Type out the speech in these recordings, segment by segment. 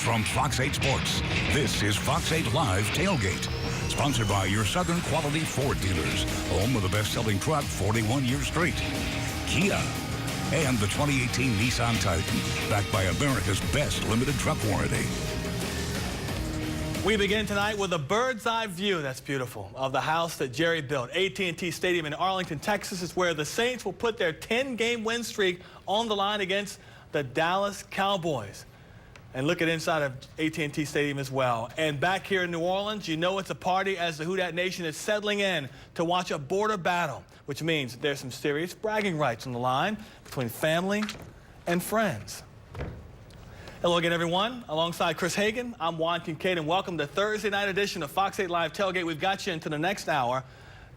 From Fox 8 Sports, this is Fox 8 Live Tailgate. Sponsored by your Southern Quality Ford dealers. Home of the best-selling truck 41 years straight. Kia. And the 2018 Nissan Titan. Backed by America's best limited truck warranty. We begin tonight with a bird's eye view, that's beautiful, of the house that Jerry built. AT&T Stadium in Arlington, Texas is where the Saints will put their 10-game win streak on the line against the Dallas Cowboys. And look at inside of AT&T Stadium as well. And back here in New Orleans, you know it's a party as the Who Dat Nation is settling in to watch a border battle, which means there's some serious bragging rights on the line between family and friends. Hello again, everyone. Alongside Chris Hagan, I'm Juan Kincaid, and welcome to Thursday night edition of Fox 8 Live Tailgate. We've got you into the next hour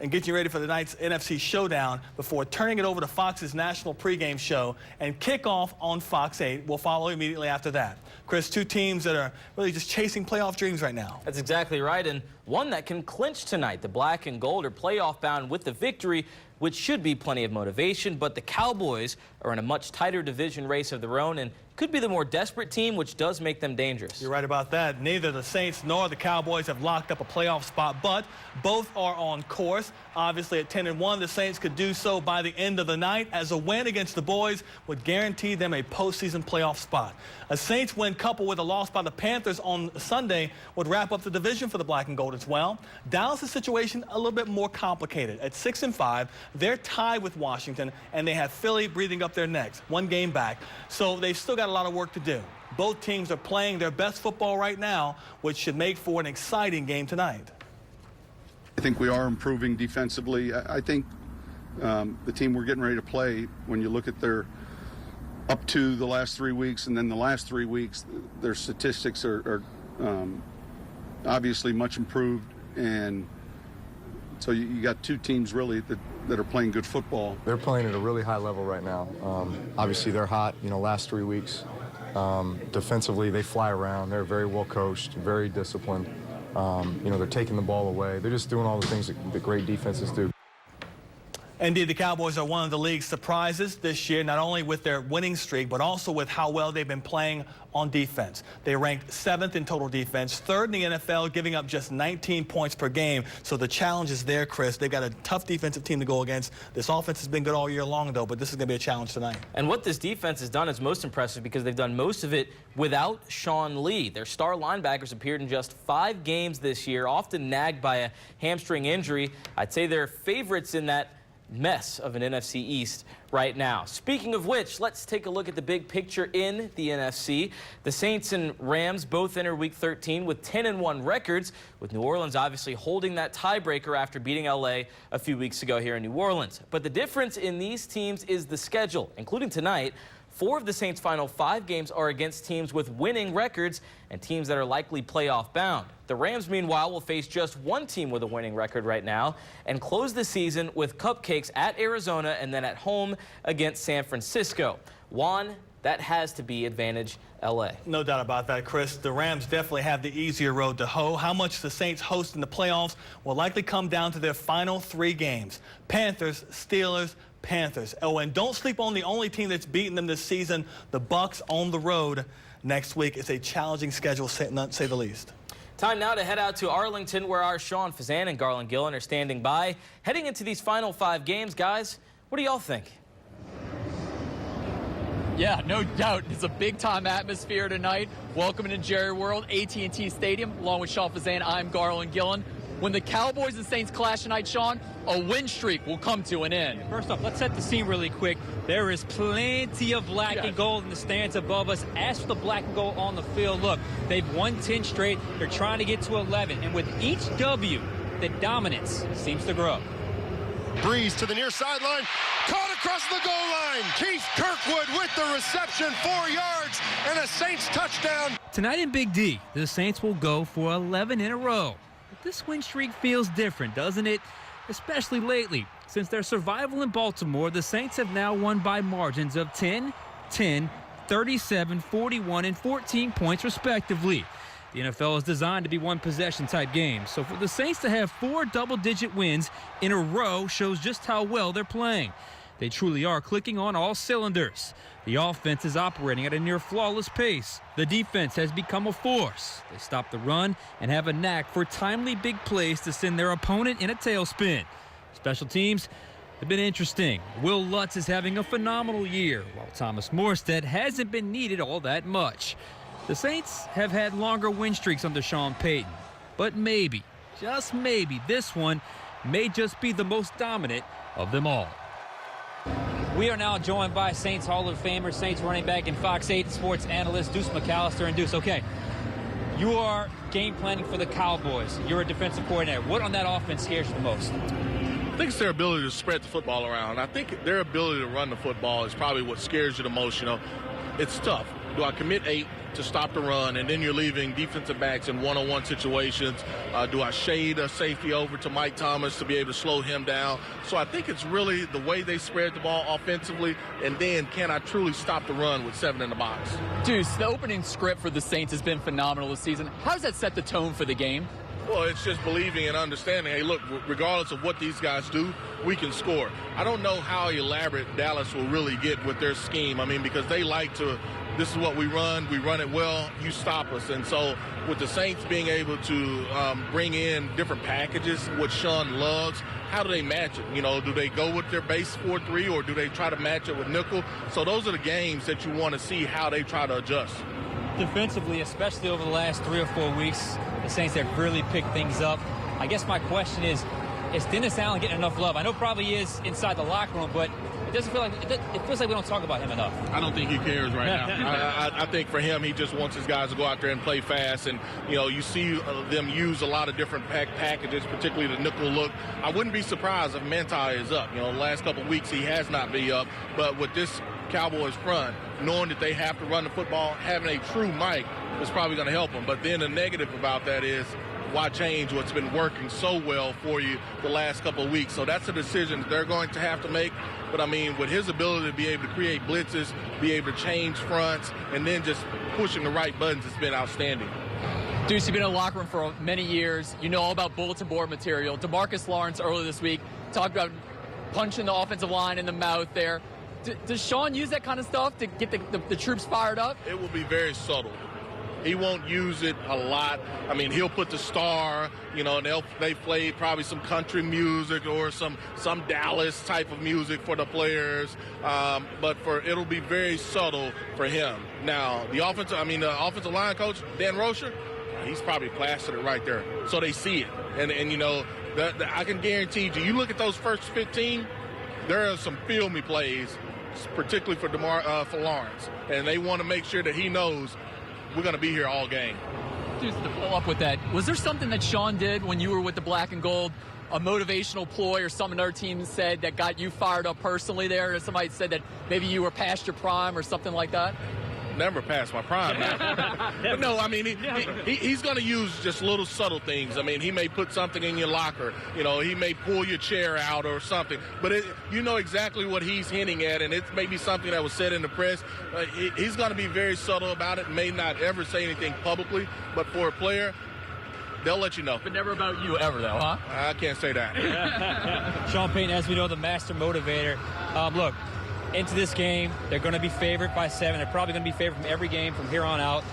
and get you ready for tonight's NFC Showdown before turning it over to Fox's national pregame show and kickoff on Fox 8. We'll follow immediately after that. Chris, two teams that are really just chasing playoff dreams right now. That's exactly right, and one that can clinch tonight. The black and gold are playoff bound with the victory, which should be plenty of motivation, but the Cowboys are in a much tighter division race of their own and could be the more desperate team, which does make them dangerous. You're right about that. Neither the Saints nor the Cowboys have locked up a playoff spot, but both are on course. Obviously, at 10-1, the Saints could do so by the end of the night, as a win against the boys would guarantee them a postseason playoff spot. A Saints win coupled with a loss by the Panthers on Sunday would wrap up the division for the black and gold as well. Dallas' situation a little bit more complicated. At 6-5, they're tied with Washington, and they have Philly breathing up their necks, one game back. So they've still got a lot of work to do. Both teams are playing their best football right now, which should make for an exciting game tonight. I think we are improving defensively. I think the team we're getting ready to play, when you look at their up to the last 3 weeks and then the last 3 weeks, their statistics are obviously much improved. And so you got two teams really that are playing good football. They're playing at a really high level right now. Obviously they're hot, last 3 weeks. Defensively, they fly around. They're very well coached, very disciplined. They're taking the ball away. They're just doing all the things that great defenses do. Indeed, the Cowboys are one of the league's surprises this year, not only with their winning streak, but also with how well they've been playing on defense. They ranked 7th in total defense, 3rd in the NFL, giving up just 19 points per game. So the challenge is there, Chris. They've got a tough defensive team to go against. This offense has been good all year long, though, but this is going to be a challenge tonight. And what this defense has done is most impressive because they've done most of it without Sean Lee. Their star linebackers appeared in just 5 games this year, often nagged by a hamstring injury. I'd say they're favorites in that mess of an NFC East right now. Speaking of which, let's take a look at the big picture in the NFC. The Saints and Rams both enter Week 13 with 10-1 records, with New Orleans obviously holding that tiebreaker after beating LA a few weeks ago here in New Orleans. But the difference in these teams is the schedule, including tonight. 4 of the Saints' final 5 games are against teams with winning records and teams that are likely playoff bound. The Rams, meanwhile, will face just one team with a winning record right now and close the season with cupcakes at Arizona and then at home against San Francisco. Juan, that has to be advantage LA. No doubt about that, Chris. The Rams definitely have the easier road to hoe. How much the Saints host in the playoffs will likely come down to their final 3 games. Panthers, Steelers, Panthers. Oh, and don't sleep on the only team that's beaten them this season, the Bucs, on the road next week. It's a challenging schedule, to say the least. Time now to head out to Arlington, where our Sean Fazan and Garland Gillen are standing by. Heading into these final 5 games, guys, what do y'all think? Yeah, no doubt. It's a big-time atmosphere tonight. Welcome to Jerry World, AT&T Stadium. Along with Sean Fazan, I'm Garland Gillen. When the Cowboys and Saints clash tonight, Sean, a win streak will come to an end. First off, let's set the scene really quick. There is plenty of black and gold in the stands above us. As for the black and gold on the field, look, they've won 10 straight. They're trying to get to 11. And with each W, the dominance seems to grow. Breeze to the near sideline, caught across the goal line. Keith Kirkwood with the reception, 4 yards, and a Saints touchdown. Tonight in Big D, the Saints will go for 11 in a row. But this win streak feels different, doesn't it? Especially lately. Since their survival in Baltimore, the Saints have now won by margins of 10, 10, 37, 41, and 14 points respectively. The NFL is designed to be one-possession type games, so for the Saints to have 4 double-digit wins in a row shows just how well they're playing. They truly are clicking on all cylinders. The offense is operating at a near flawless pace. The defense has become a force. They stop the run and have a knack for timely big plays to send their opponent in a tailspin. Special teams have been interesting. Will Lutz is having a phenomenal year, while Thomas Morstead hasn't been needed all that much. The Saints have had longer win streaks under Sean Payton, but maybe, just maybe, this one may just be the most dominant of them all. We are now joined by Saints Hall of Famer, Saints running back, and Fox 8 sports analyst Deuce McAllister. And Deuce, okay, you are game planning for the Cowboys. You're a defensive coordinator. What on that offense scares you the most? I think it's their ability to spread the football around. I think their ability to run the football is probably what scares you the most. You know, it's tough. Do I commit 8 to stop the run, and then you're leaving defensive backs in one-on-one situations? Do I shade a safety over to Mike Thomas to be able to slow him down? So I think it's really the way they spread the ball offensively, and then can I truly stop the run with 7 in the box? Deuce, the opening script for the Saints has been phenomenal this season. How does that set the tone for the game? Well, it's just believing and understanding, hey, look, regardless of what these guys do, we can score. I don't know how elaborate Dallas will really get with their scheme. I mean, because they like to, this is what we run it well, you stop us. And so with the Saints being able to bring in different packages, what Sean loves, how do they match it? You know, do they go with their base 4-3 or do they try to match it with nickel? So those are the games that you want to see how they try to adjust. Defensively, especially over the last 3 or 4 weeks, the Saints have really picked things up. I guess my question is Dennis Allen getting enough love? I know probably he is inside the locker room, but it doesn't feel like it feels like we don't talk about him enough. I don't think he cares right now. I think for him, he just wants his guys to go out there and play fast. And, you know, you see them use a lot of different packages, particularly the nickel look. I wouldn't be surprised if Manti is up. You know, the last couple of weeks he has not been up. But with this Cowboys front, knowing that they have to run the football, having a true Mike is probably going to help them. But then the negative about that is, why change what's been working so well for you the last couple of weeks? So that's a decision that they're going to have to make. But, I mean, with his ability to be able to create blitzes, be able to change fronts, and then just pushing the right buttons, it's been outstanding. Deuce, you've been in the locker room for many years. You know all about bulletin board material. DeMarcus Lawrence earlier this week talked about punching the offensive line in the mouth there. Does Sean use that kind of stuff to get the troops fired up? It will be very subtle. He won't use it a lot. I mean, he'll put the star, you know, and they play probably some country music or some Dallas type of music for the players. But it'll be very subtle for him. Now, the offensive line coach, Dan Rocher, he's probably plastered it right there. So they see it. And you know, I can guarantee you look at those first 15, there are some feel me plays, particularly for Lawrence. And they want to make sure that he knows we're going to be here all game. Just to follow up with that, was there something that Sean did when you were with the black and gold, a motivational ploy or something other teams said that got you fired up personally there? Or somebody said that maybe you were past your prime or something like that? Never past my prime. But no, I mean, he's going to use just little subtle things. I mean, he may put something in your locker. You know, he may pull your chair out or something. But you know exactly what he's hinting at, and it may be something that was said in the press. He's going to be very subtle about it, may not ever say anything publicly. But for a player, they'll let you know. But never about you ever, though, huh? I can't say that. Sean Payton, as we know, the master motivator. Look, into this game, they're going to be favored by 7. They're probably going to be favored from every game from here on out.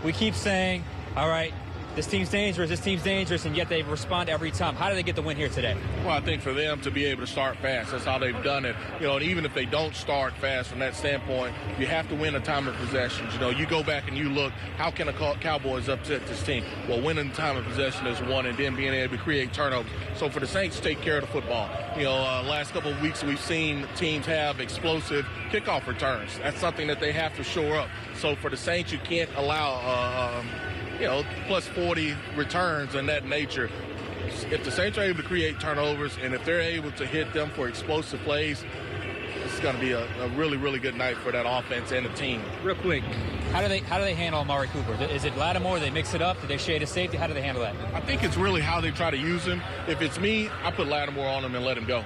We keep saying, all right, this team's dangerous, and yet they respond every time. How do they get the win here today? Well, I think for them to be able to start fast, that's how they've done it. You know, and even if they don't start fast from that standpoint, you have to win a time of possessions. You know, you go back and you look, how can the Cowboys upset this team? Well, winning time of possession is one, and then being able to create turnovers. So for the Saints to take care of the football, you know, last couple of weeks we've seen teams have explosive kickoff returns. That's something that they have to shore up. So for the Saints, you can't allow plus 40 returns in that nature. If the Saints are able to create turnovers and if they're able to hit them for explosive plays, it's going to be a really, really good night for that offense and the team. Real quick, how do they handle Amari Cooper? Is it Lattimore? Do they mix it up? Do they shade a safety? How do they handle that? I think it's really how they try to use him. If it's me, I put Lattimore on him and let him go.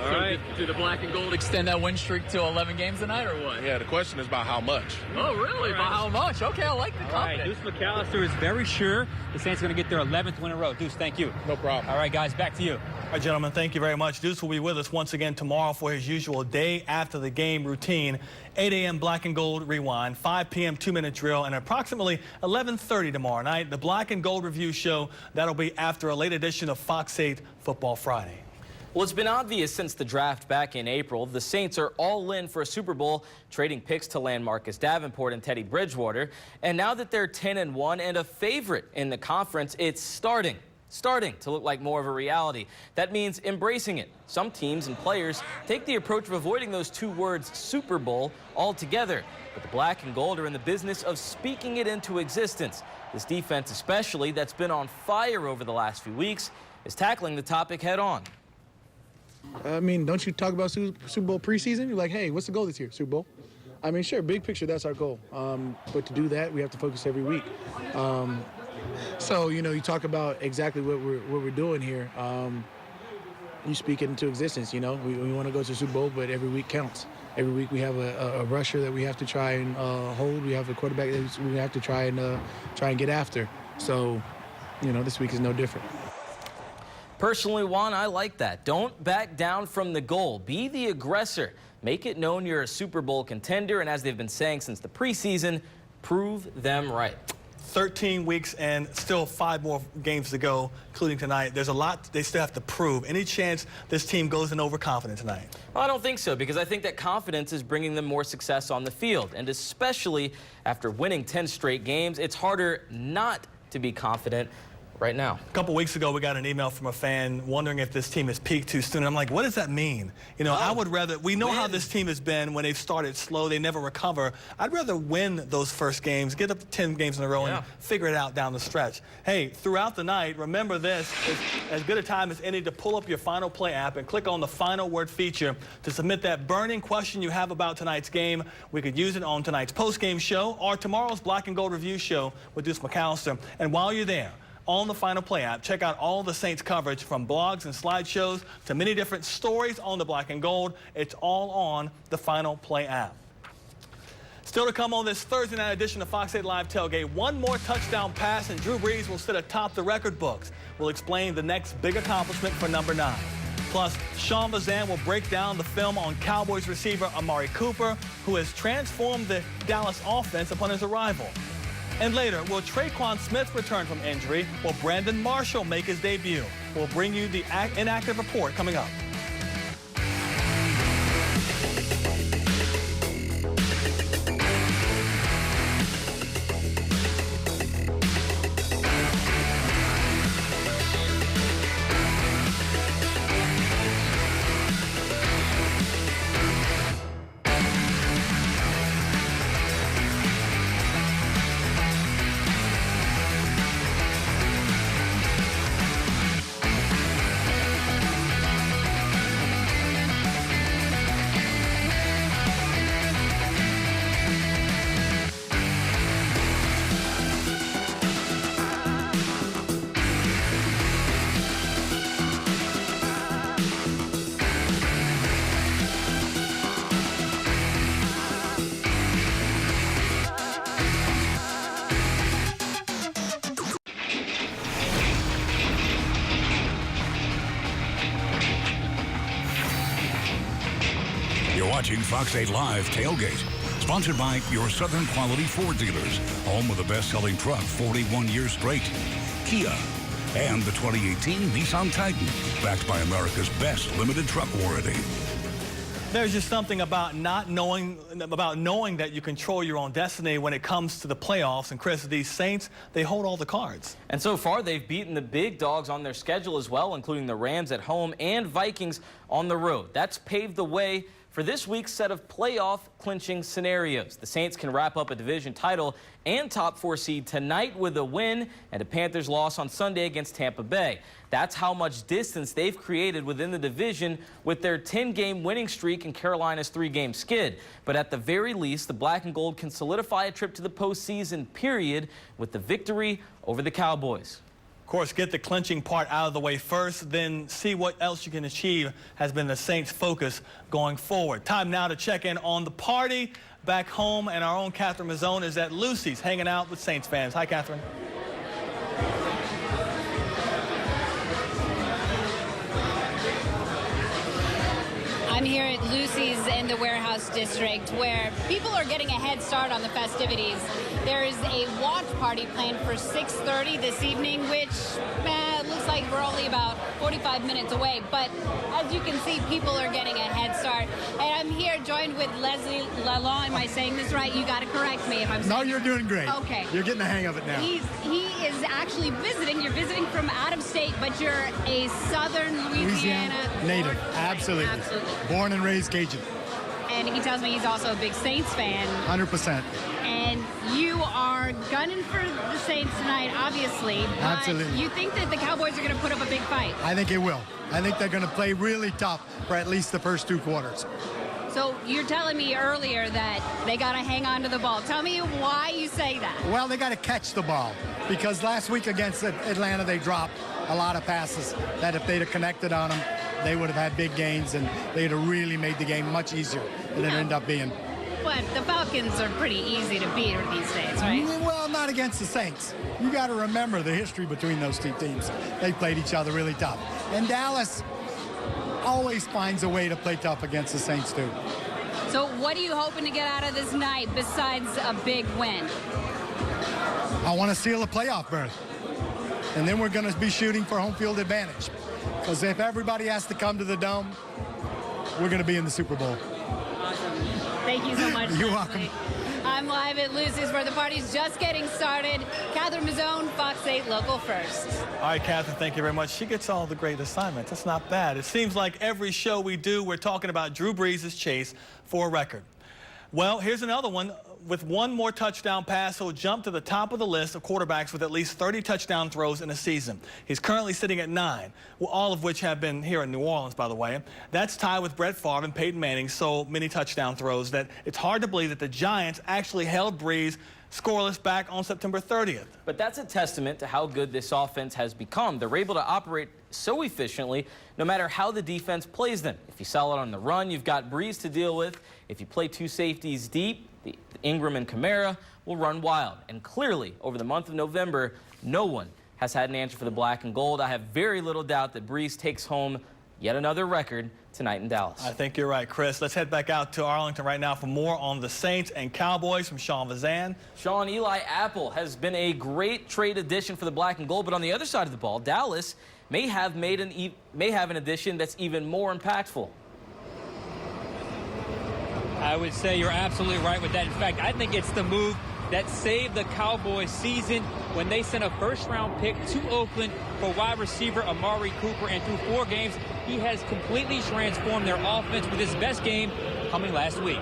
All right. Do the black and gold extend that win streak to 11 games tonight or what? Yeah, the question is about how much. Oh, really? Right. About how much? Okay, I like the confidence. Deuce McAllister is very sure the Saints are going to get their 11th win in a row. Deuce, thank you. No problem. All right, guys, back to you. All right, gentlemen, thank you very much. Deuce will be with us once again tomorrow for his usual day after the game routine. 8 a.m. Black and Gold Rewind, 5 p.m. 2-minute drill, and approximately 11:30 tomorrow night, the Black and Gold Review Show. That'll be after a late edition of Fox 8 Football Friday. Well, it's been obvious since the draft back in April. The Saints are all in for a Super Bowl, trading picks to land Marcus Davenport and Teddy Bridgewater. And now that they're 10-1 and a favorite in the conference, it's starting to look like more of a reality. That means embracing it. Some teams and players take the approach of avoiding those two words, Super Bowl, altogether. But the Black and Gold are in the business of speaking it into existence. This defense especially, that's been on fire over the last few weeks, is tackling the topic head on. I mean, don't you talk about Super Bowl preseason? You're like, hey, what's the goal this year, Super Bowl? I mean, sure, big picture, that's our goal. But to do that, we have to focus every week. So, you know, you talk about exactly what we're doing here. You speak it into existence, you know. We want to go to the Super Bowl, but every week counts. Every week we have a rusher that we have to try and hold. We have a quarterback that we have to try and get after. So, you know, this week is no different. Personally, Juan, I like that. Don't back down from the goal. Be the aggressor. Make it known you're a Super Bowl contender, and as they've been saying since the preseason, prove them right. 13 weeks and still 5 more games to go, including tonight. There's a lot they still have to prove. Any chance this team goes in overconfident tonight? Well, I don't think so, because I think that confidence is bringing them more success on the field. And especially after winning 10 straight games, it's harder not to be confident right now. A couple weeks ago, we got an email from a fan wondering if this team has peaked too soon. I'm like, what does that mean? You know, I would rather, we know how this team has been when they've started slow, they never recover. I'd rather win those first games, get up to 10 games in a row and figure it out down the stretch. Hey, throughout the night, remember this, it's as good a time as any to pull up your Final Play app and click on the Final Word feature to submit that burning question you have about tonight's game. We could use it on tonight's post-game show or tomorrow's Black and Gold Review show with Deuce McAllister. And while you're there, on the Final Play app, check out all the Saints coverage from blogs and slideshows to many different stories on the Black and Gold. It's all on the Final Play app. Still to come on this Thursday night edition of Fox 8 Live Tailgate, one more touchdown pass and Drew Brees will sit atop the record books. We'll explain the next big accomplishment for number 9. Plus, Sean Vazan will break down the film on Cowboys receiver Amari Cooper, who has transformed the Dallas offense upon his arrival. And later, will Traquan Smith return from injury? Will Brandon Marshall make his debut? We'll bring you the inactive report coming up. Watching Fox 8 Live Tailgate, sponsored by your Southern Quality Ford dealers, home of the best-selling truck 41 years straight, Kia, and the 2018 Nissan Titan, backed by America's best limited truck warranty. There's just something about knowing that you control your own destiny when it comes to the playoffs. And Chris, these Saints, they hold all the cards. And so far, they've beaten the big dogs on their schedule as well, including the Rams at home and Vikings on the road. That's paved the way for this week's set of playoff clinching scenarios. The Saints can wrap up a division title and top 4 seed tonight with a win and a Panthers loss on Sunday against Tampa Bay. That's how much distance they've created within the division with their 10-game winning streak and Carolina's 3-game skid. But at the very least, the Black and Gold can solidify a trip to the postseason, period, with the victory over the Cowboys. Of course, get the clinching part out of the way first, then see what else you can achieve has been the Saints' focus going forward. Time now to check in on the party back home, and our own Catherine Mazzone is at Lucy's hanging out with Saints fans. Hi, Catherine. I'm here at Lucy's in the Warehouse District, where people are getting a head start on the festivities. There is a watch party planned for 6:30 this evening, which looks like we're only about 45 minutes away. But as you can see, people are getting a head start. And I'm here joined with Leslie Lalonde. Am I saying this right? You got to correct me if I'm saying. No, you're doing great. Okay. You're getting the hang of it now. He is actually visiting. You're visiting from out of state, but you're a Southern Louisiana native. Absolutely. Born and raised Cajun. And he tells me he's also a big Saints fan. 100%. And you are gunning for the Saints tonight, obviously. But Absolutely. you think that the Cowboys are going to put up a big fight? I think it will. I think they're going to play really tough for at least the first 2 quarters. So you're telling me earlier that they got to hang on to the ball. Tell me why you say that. Well, they got to catch the ball, because last week against Atlanta, they dropped a lot of passes that if they'd have connected on them, they would have had big gains, and they'd have really made the game much easier than it ended up being. But the Falcons are pretty easy to beat these days, right? Well, not against the Saints. You got to remember the history between those 2 teams. They played each other really tough. And Dallas always finds a way to play tough against the Saints, too. So what are you hoping to get out of this night besides a big win? I want to seal a playoff berth. And then we're going to be shooting for home field advantage. Because if everybody has to come to the Dome, we're going to be in the Super Bowl. Awesome. Thank you so much, You're Leslie. welcome. I'm live at Lucy's where the party's just getting started. Catherine Mazzone, Fox 8 Local First. All right, Catherine, thank you very much. She gets all the great assignments. That's not bad. It seems like every show we do, we're talking about Drew Brees' chase for a record. Well, here's another one. With one more touchdown pass, he'll jump to the top of the list of quarterbacks with at least 30 touchdown throws in a season. He's currently sitting at 9, all of which have been here in New Orleans, by the way. That's tied with Brett Favre and Peyton Manning, so many touchdown throws that it's hard to believe that the Giants actually held Brees scoreless back on September 30th. But that's a testament to how good this offense has become. They're able to operate so efficiently no matter how the defense plays them. If you sell it on the run, you've got Brees to deal with. If you play 2 safeties deep, the Ingram and Kamara will run wild. And clearly, over the month of November, no one has had an answer for the black and gold. I have very little doubt that Brees takes home yet another record tonight in Dallas. I think you're right, Chris. Let's head back out to Arlington right now for more on the Saints and Cowboys from Sean Vazan. Sean, Eli Apple has been a great trade addition for the black and gold, but on the other side of the ball, Dallas may have an addition that's even more impactful. I would say you're absolutely right with that. In fact, I think it's the move that saved the Cowboys season when they sent a first-round pick to Oakland for wide receiver Amari Cooper. And through 4 games, he has completely transformed their offense with his best game coming last week.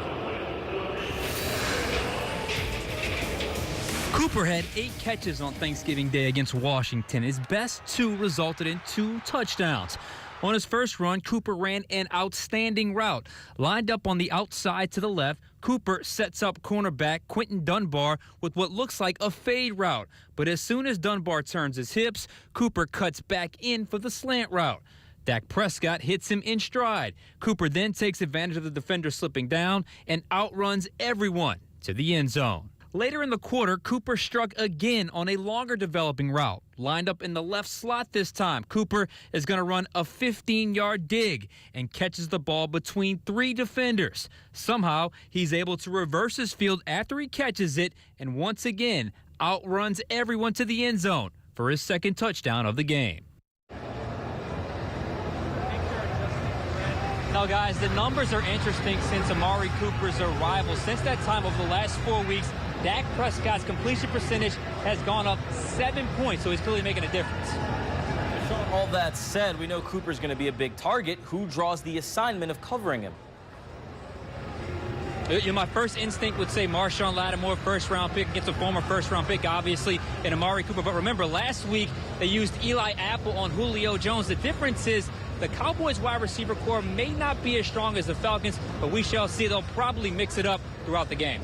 Cooper had 8 catches on Thanksgiving Day against Washington. His best 2 resulted in 2 touchdowns. On his first run, Cooper ran an outstanding route. Lined up on the outside to the left, Cooper sets up cornerback Quentin Dunbar with what looks like a fade route. But as soon as Dunbar turns his hips, Cooper cuts back in for the slant route. Dak Prescott hits him in stride. Cooper then takes advantage of the defender slipping down and outruns everyone to the end zone. Later in the quarter, Cooper struck again on a longer developing route. Lined up in the left slot this time, Cooper is going to run a 15-yard dig and catches the ball between 3 defenders. Somehow, he's able to reverse his field after he catches it and once again outruns everyone to the end zone for his 2nd touchdown of the game. Now, guys, the numbers are interesting since Amari Cooper's arrival. Since that time, over the last 4 weeks, Dak Prescott's completion percentage has gone up 7 points, so he's clearly making a difference. All that said, we know Cooper's going to be a big target. Who draws the assignment of covering him? My first instinct would say Marshawn Lattimore, first-round pick, gets a former first-round pick, obviously, in Amari Cooper. But remember, last week they used Eli Apple on Julio Jones. The difference is the Cowboys wide receiver core may not be as strong as the Falcons, but we shall see. They'll probably mix it up throughout the game.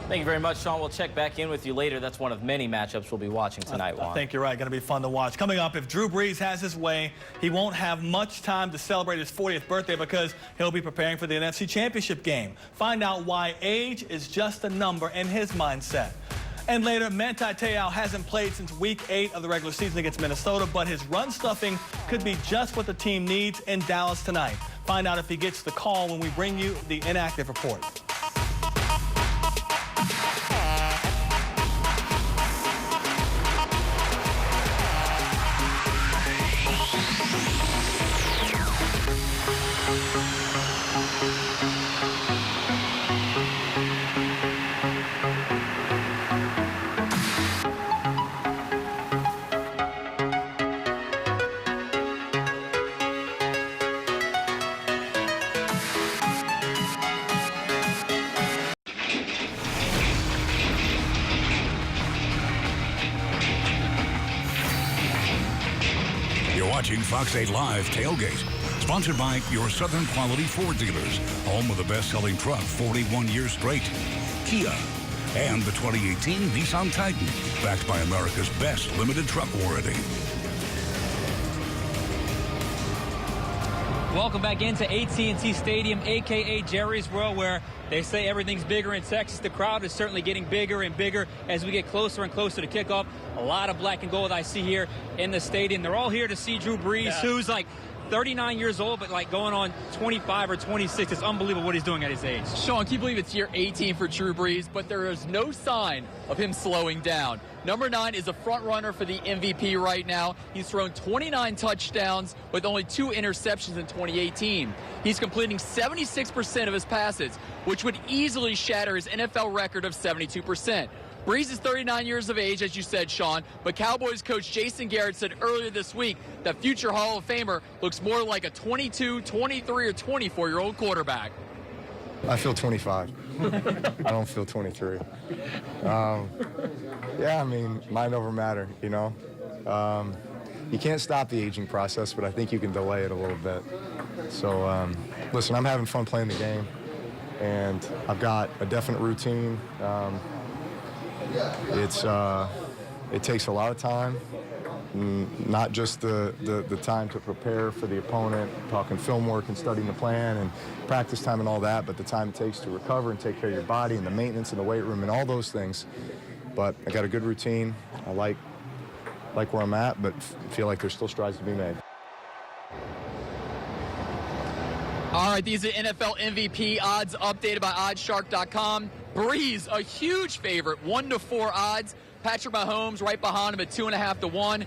Thank you very much, Sean. We'll check back in with you later. That's one of many matchups we'll be watching tonight, Juan. I think you're right. Going to be fun to watch. Coming up, if Drew Brees has his way, he won't have much time to celebrate his 40th birthday because he'll be preparing for the NFC Championship game. Find out why age is just a number in his mindset. And later, Manti Te'o hasn't played since Week 8 of the regular season against Minnesota, but his run stuffing could be just what the team needs in Dallas tonight. Find out if he gets the call when we bring you the inactive report. You're watching Fox 8 Live Tailgate, sponsored by your Southern Quality Ford dealers, home of the best-selling truck 41 years straight, Kia, and the 2018 Nissan Titan, backed by America's best limited truck warranty. Welcome back into AT&T Stadium, a.k.a. Jerry's World, where they say everything's bigger in Texas. The crowd is certainly getting bigger and bigger as we get closer and closer to kickoff. A lot of black and gold I see here in the stadium. They're all here to see Drew Brees, who's like 39 years old, but like going on 25 or 26. It's unbelievable what he's doing at his age. Sean, can you believe it's year 18 for Drew Brees, but there is no sign of him slowing down. Number 9 is a front runner for the MVP right now. He's thrown 29 touchdowns with only 2 interceptions in 2018. He's completing 76% of his passes, which would easily shatter his NFL record of 72%. Brees is 39 years of age, as you said, Sean, but Cowboys coach Jason Garrett said earlier this week that future Hall of Famer looks more like a 22, 23, or 24-year-old quarterback. I feel 25. I don't feel 23. Yeah, I mean, mind over matter, you know. You can't stop the aging process, but I think you can delay it a little bit. So, listen, I'm having fun playing the game, and I've got a definite routine. It takes a lot of time, not just the time to prepare for the opponent, talking film work and studying the plan and practice time and all that, but the time it takes to recover and take care of your body and the maintenance in the weight room and all those things. But I got a good routine. I like where I'm at, but feel like there's still strides to be made. All right, these are NFL MVP odds updated by oddshark.com. Brees, a huge favorite, 1-4 odds. Patrick Mahomes right behind him at 2.5 to 1.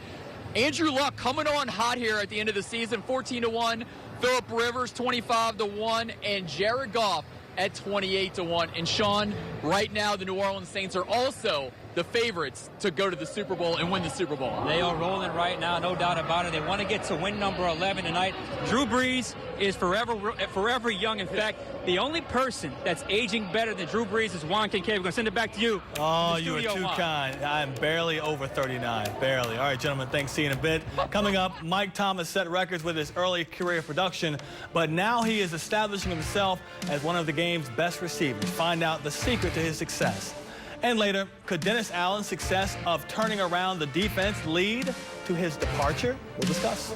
Andrew Luck coming on hot here at the end of the season, 14 to 1. Phillip Rivers, 25 to 1, and Jared Goff at 28 to 1. And Sean, right now the New Orleans Saints are also the favorites to go to the Super Bowl and win the Super Bowl. They are rolling right now, no doubt about it. They want to get to win number 11 tonight. Drew Brees is forever young. In fact, the only person that's aging better than Drew Brees is Juan Kincaid. We're going to send it back to you. Oh, you are too kind. I'm barely over 39. Barely. All right, gentlemen, thanks. See you in a bit. Coming up, Mike Thomas set records with his early career production, but now he is establishing himself as one of the game's best receivers. Find out the secret to his success. And later, could Dennis Allen's success of turning around the defense lead to his departure? We'll discuss.